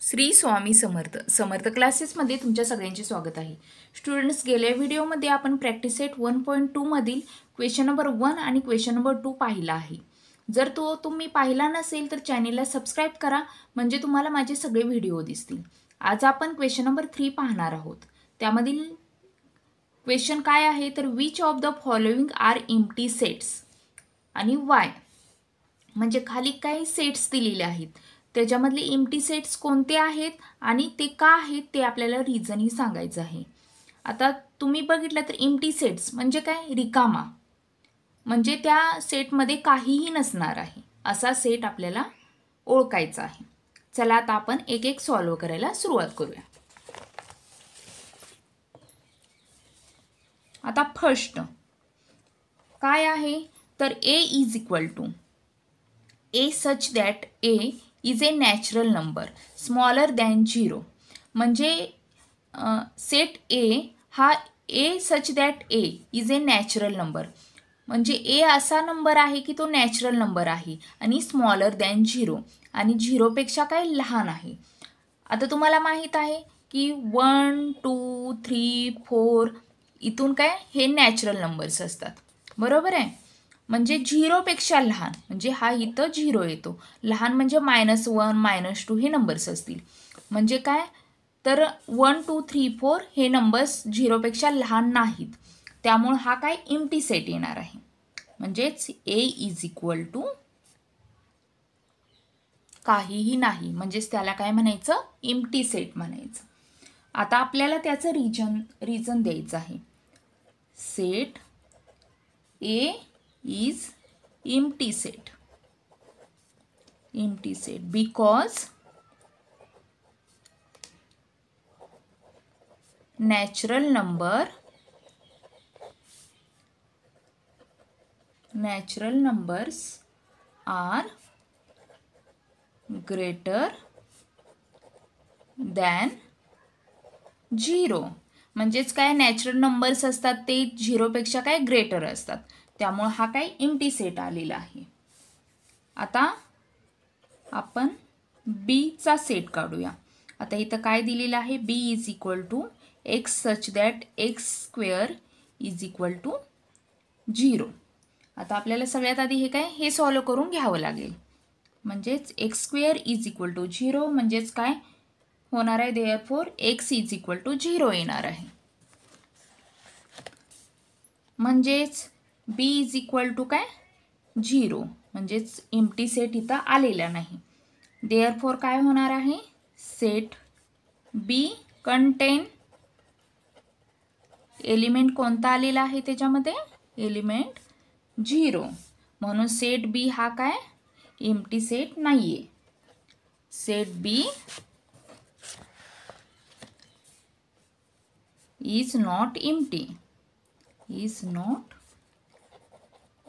श्री स्वामी समर्थ समर्थ क्लासेसमध्ये तुमच्या सगळ्यांचे स्वागत आहे. स्टुडंट्स, गेल्या व्हिडिओमध्ये आपण प्रॅक्टिस सेट 1.2 मधील क्वेश्चन नंबर 1 आणि क्वेश्चन नंबर 2 पाहिला आहे. जर तो तुम्ही पाहिला नसेल तर चॅनेलला सबस्क्राईब करा, म्हणजे तुम्हाला माझे सगळे व्हिडिओ दिसतील. आज आपण क्वेश्चन नंबर 3 पाहणार आहोत. त्यामधील क्वेश्चन काय आहे तर which of the following are empty sets आणि वाय, म्हणजे खाली काही सेट्स दिलेले आहेत, त्याच्यामधले एम्प्टी सेट्स कोणते आहेत आणि ते का आहेत ते आपल्याला रिझनही सांगायचं आहे. आता तुम्ही बघितलं तर एम्प्टी सेट्स म्हणजे काय, रिकामा, म्हणजे त्या सेटमध्ये काहीही नसणार आहे असा सेट आपल्याला ओळखायचा आहे. चला आता आपण एक एक सॉल्व्ह करायला सुरुवात करूया. आता फर्स्ट काय आहे तर A is equal to a such that a is a natural number smaller than 0, म्हणजे सेट ए हा a such that a is a natural number, म्हणजे ए असा नंबर आहे की तो नॅचरल नंबर आहे आणि स्मॉलर दॅन 0 आणि 0पेक्षा काय लहान आहे. आता तुम्हाला माहीत आहे की 1, 2, 3, 4 इथून काय हे नॅचरल नंबर्स असतात, बरोबर आहे. म्हणजे 0पेक्षा लहान, म्हणजे हा इथं 0 येतो, लहान म्हणजे -1, -2 हे नंबर्स असतील. म्हणजे काय तर 1, 2, 3, 4 हे नंबर्स 0पेक्षा लहान नाहीत, त्यामुळे हा काय एम्प्टी सेट येणार आहे. म्हणजेच ए इज इक्वल टू काहीही नाही, म्हणजेच त्याला काय म्हणायचं, एम्प्टी सेट म्हणायचं. आता आपल्याला त्याचं रिजन द्यायचं आहे. Set A is empty set because natural numbers are greater than 0, म्हणजेच काय नॅचरल नंबर्स असतात ते 0पेक्षा काय ग्रेटर असतात, त्यामुळे हा काय एम्प्टी सेट आलेला आहे. आता आपण बी चा सेट काढूया. आता इथं काय दिलेलं आहे, B is equal to x such that x square is equal to 0. आता आपल्याला सगळ्यात आधी हे काय हे सॉल्व करून घ्यावं लागेल. म्हणजेच x square is equal to 0, म्हणजेच काय होणार आहे, therefore x is equal to 0 येणार आहे. म्हणजेच बी इज इक्वल टू काय 0, म्हणजेच एम्प्टी सेट इथं आलेला नाही. देअरफॉर काय होणार आहे, सेट बी कंटेन एलिमेंट कोणता आलेला आहे, त्याच्यामध्ये एलिमेंट 0, म्हणून सेट बी हा काय एम्प्टी सेट नाहीये. Set B is not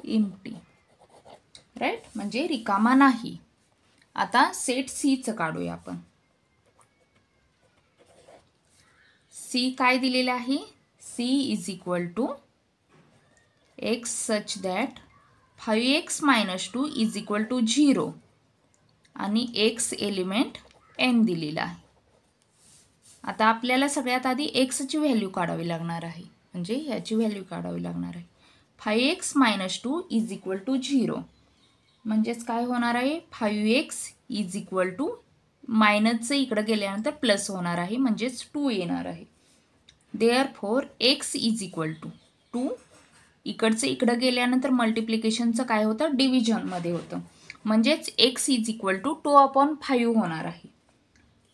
empty, right, म्हणजे रिकामा नाही. आता सेट सी चं काढूया आपण. सी काय दिलेलं आहे, C is equal to x such that 5x - 2 is equal to 0 आणि एक्स एलिमेंट एन दिलेला आहे. आता आपल्याला सगळ्यात आधी एक्सची व्हॅल्यू काढावी लागणार आहे, म्हणजे ह्याची व्हॅल्यू काढावी लागणार आहे. 5x - 2 इज इक्वल टू 0, म्हणजेच काय होणार आहे, 5x इज इक्वल टू मायनसचं इकडं गेल्यानंतर प्लस होणार आहे, म्हणजेच 2 येणार आहे. Therefore x is equal to 2, इकडचं इकडं गेल्यानंतर मल्टिप्लिकेशनचं काय होतं, डिव्हिजनमध्ये होतं, म्हणजेच एक्स इज इक्वल टू 2/5 होणार आहे.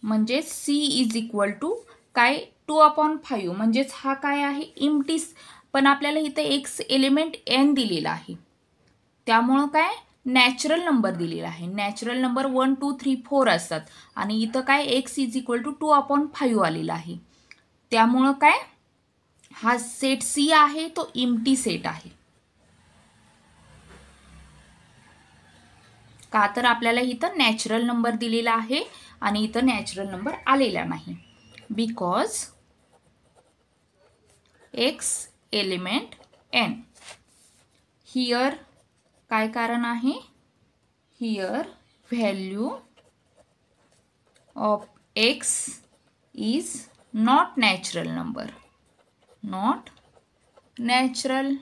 म्हणजेच सी इज इक्वल टू काय 2/5, म्हणजेच हा काय आहे एम्प्टी, पण आपल्याला इथं एक्स एलिमेंट एन दिलेला आहे, त्यामुळं काय नॅचरल नंबर दिलेला आहे. नॅचरल नंबर 1, 2, 3, 4 असतात आणि इथं काय एक्स इज इक्वल टू 2/5 आलेला आहे, त्यामुळं काय हा सेट सी आहे तो एम्प्टी सेट आहे. का तर आपल्याला इथं नॅचरल नंबर दिलेला आहे आणि इथं नॅचरल नंबर आलेला नाही. Because x element N, here काय कारण आहे, here value of x is not natural number, not natural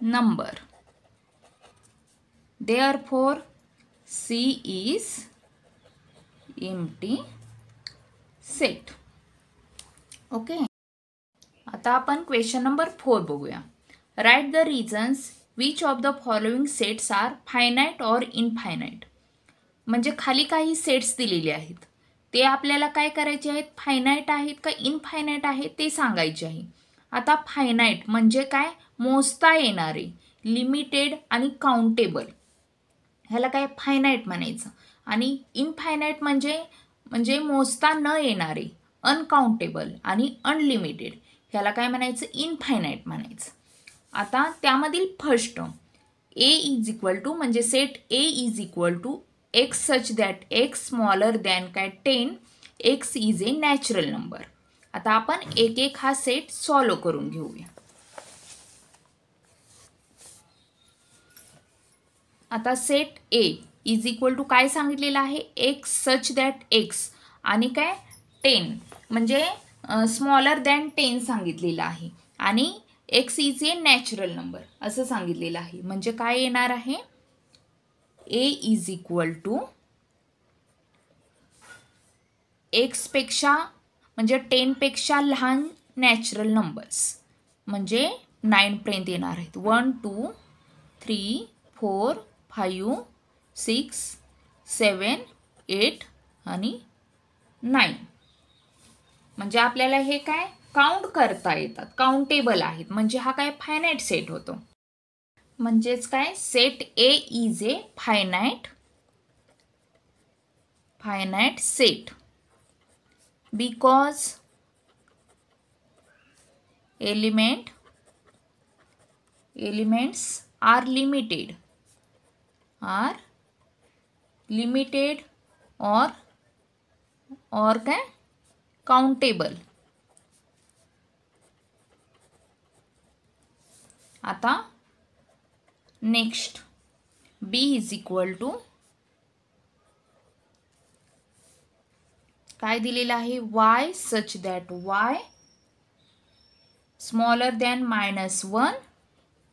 number. Therefore C is empty set. Okay. आता आपण क्वेश्चन नंबर 4 बघूया. Write the reasons which of the following sets are finite or infinite. म्हणजे खाली काही sets दिलेले आहेत, ते आपल्याला काय करायचे आहेत, फायनाईट आहेत का इनफायनाईट आहेत ते सांगायचे आहे. आता फायनाईट म्हणजे काय, मोजता येणारे, लिमिटेड आणि काउंटेबल, ह्याला काय फायनाईट म्हणायचं. आणि इनफायनाईट म्हणजे मोजता न येणारे, अनकाउंटेबल आणि अनलिमिटेड, ह्याला काय म्हणायचं, इनफायनाईट म्हणायचं. आता त्यामधील first A is equal to, म्हणजे set A is equal to x such that x smaller than काय 10, x is a natural number. आता आपण एक एक हा सेट सॉल्व करून घेऊया. आता set A is equal to काय सांगितलेलं आहे, x such that x आणि काय 10 म्हणजे स्मॉलर दॅन 10 सांगितलेलं आहे आणि x is a natural number असं सांगितलेलं आहे. म्हणजे काय येणार आहे, A is equal to x पेक्षा म्हणजे 10 पेक्षा लहान नॅचरल नंबर्स, म्हणजे 9 पर्यंत येणार आहेत. 1 2 3 4 5 6 7 8 आणि 9. म्हणजे आपल्याला हे काय काउंट करता येतात, काउंटेबल आहेत, म्हणजे हा काय फायनाईट सेट होतो. म्हणजेच काय, set A is a finite set because elements are limited or काय countable. आता next B is equal to काय दिलेलं आहे, y such that y smaller than -1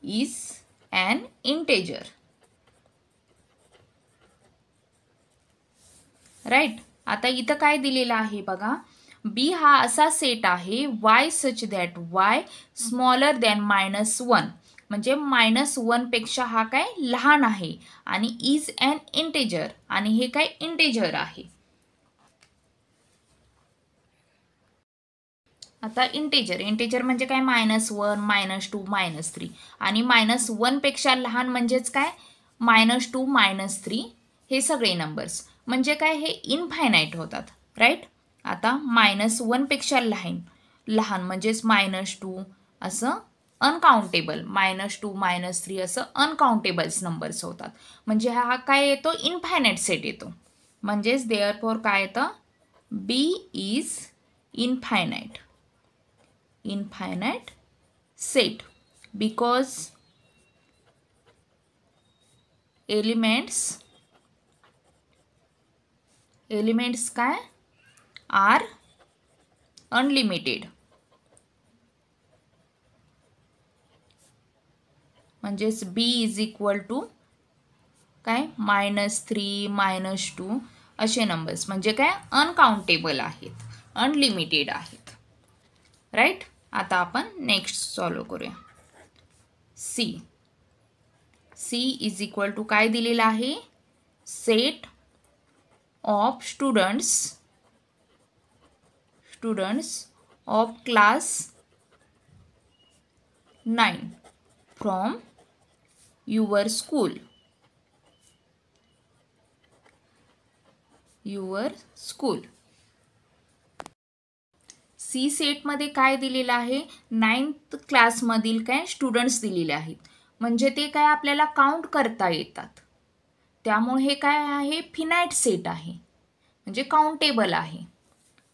is an integer. Right. आता इथं काय दिलेलं आहे बघा, B हा असा सेट आहे y such that y smaller than -1 म्हणजे -1 पेक्षा हा काय लहान आहे आणि इज अन इंटेजर आणि हे काय इंटेजर आहे. आता इंटेजर म्हणजे काय, -1 -2 -3 आणि -1 पेक्षा लहान म्हणजेच काय -2 -3 हे सगळे नंबर्स म्हणजे काय हे इनफायनाईट होतात. राईट. आता -1 पेक्षा लहान म्हणजेच -2 असं अनकाउंटेबल, -2 -3 असं अनकाउंटेबल्स नंबर्स होतात. म्हणजे हा काय येतो, इनफायनाईट सेट येतो. म्हणजेच देअरफॉर काय येतं, B is infinite set because elements काय are unlimited. म्हणजेच B इज इक्वल टू काय -3 -2 असे नंबर्स म्हणजे काय अनकाउंटेबल आहेत, अनलिमिटेड आहेत. राईट. आता आपण नेक्स्ट सॉल्व करूया. C इज इक्वल टू काय दिलेलं आहे, set of students of class 9 from your school. C सेटमध्ये काय दिलेलं आहे, 9th क्लासमधील काय स्टुडंट्स दिलेले आहेत, म्हणजे ते काय आपल्याला काउंट करता येतात. त्यामुळे हे काय आहे, फिनाईट सेट आहे, म्हणजे काउंटेबल आहे.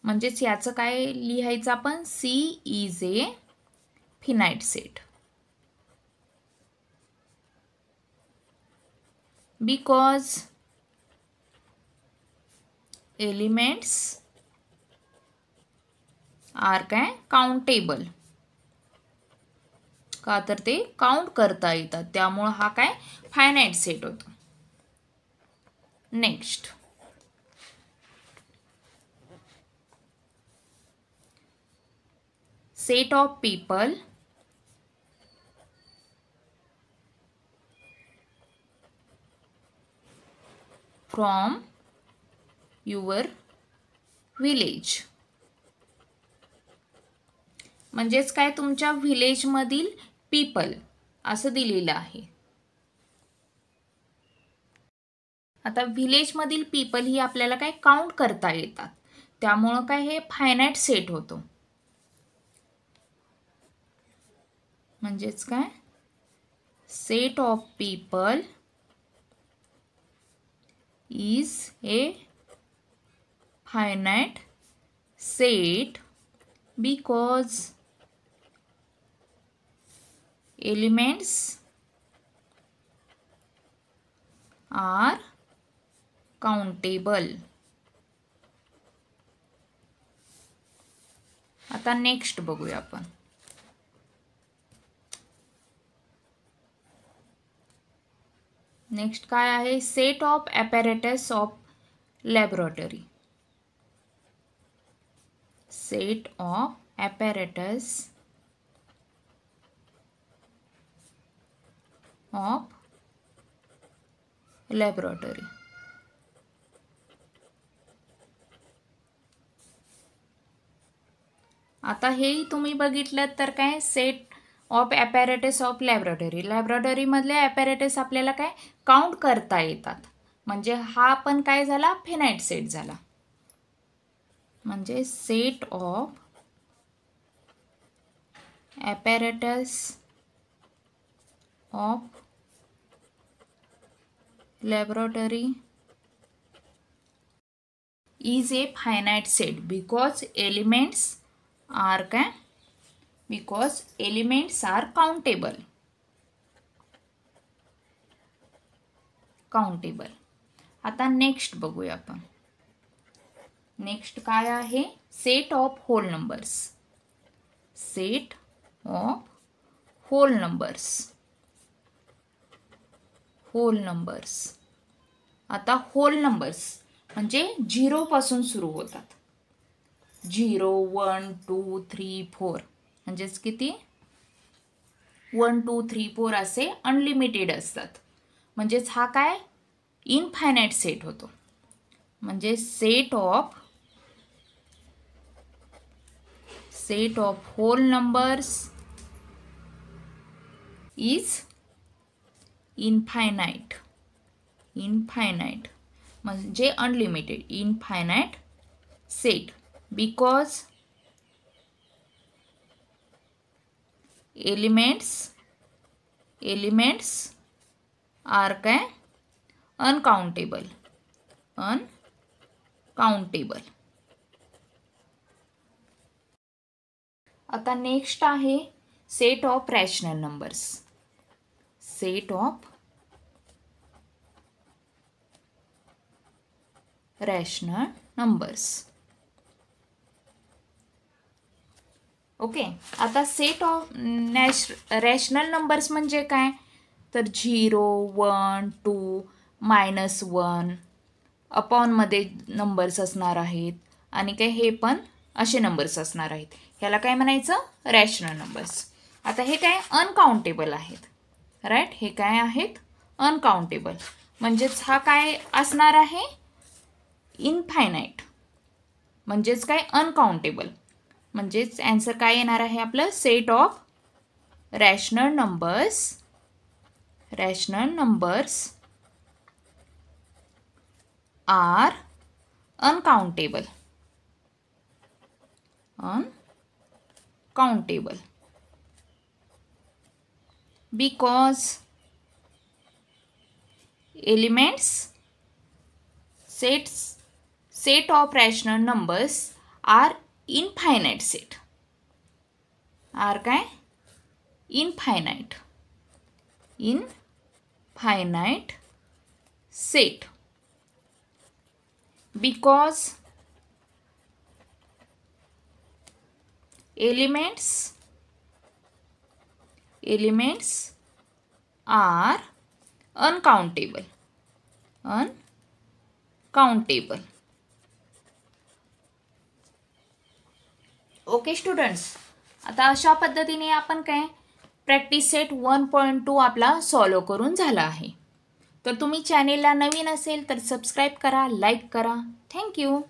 म्हणजेच याचं काय लिहायचं आपण, C is a finite set because elements are काय काउंटेबल, का तर ते काउंट करता येतात, त्यामुळे हा काय फायनाइट सेट होतो. Next set of people from your village, म्हणजेच काय तुमच्या विलेजमधील पीपल असं दिलेलं आहे. आता विलेजमधील पीपल ही आपल्याला काय काउंट करता येतात, त्यामुळं काय हे फायनाइट सेट होतो. म्हणजेच काय set of people is a finite set because elements are countable. आता नेक्स्ट बघूया आपण. नेक्स्ट काय आहे set of apparatus of laboratory. Set of apparatus of laboratory. आता हेही तुम्ही बघितलं तर काय set of apparatus of laboratory. लॅबोरेटरीमधले ॲपॅरेटस आपल्याला काय काउंट करता येतात, म्हणजे हा पण काय झाला फायनाइट सेट झाला. म्हणजे set of apparatus of laboratory is a finite set because elements are काय because elements are countable. आता नेक्स्ट बघूया आपण. नेक्स्ट काय आहे set of whole numbers. Set of whole numbers. Whole numbers. आता होल नंबर्स म्हणजे 0 पासून सुरू होतात. 0 1 2 3 4 म्हणजेच किती 1 2 3 4 असे अनलिमिटेड असतात. म्हणजेच हा काय इनफायनाइट सेट होतो. म्हणजे set of whole numbers is infinite. म्हणजे unlimited infinite set because elements are काय अनकाउंटेबल. आता नेक्स्ट आहे set of rational numbers. Set of rational numbers. Okay. आता सेट ऑफ रॅशनल नंबर्स म्हणजे काय तर 0 1 2 -1 अपॉनमध्ये नंबर्स असणार आहेत आणि काय हे पण असे नंबर्स असणार आहेत. ह्याला काय म्हणायचं रॅशनल नंबर्स. आता हे काय अनकाउंटेबल आहेत. राईट. हे काय आहेत अनकाउंटेबल. म्हणजेच हा काय असणार आहे इनफायनाइट. म्हणजेच काय अनकाउंटेबल. म्हणजेच आन्सर काय येणार आहे आपलं set of rational numbers are uncountable. because elements set of rational numbers are infinite set. are काय infinite set. because elements are uncountable. Okay students, आता अशा पद्धतीने आपण काय प्रॅक्टिस सेट 1.2 आपला सॉल्व करून झाला आहे. तर तुम्ही चॅनेलला नवीन असेल तर सबस्क्राईब करा, लाईक करा. थँक्यू.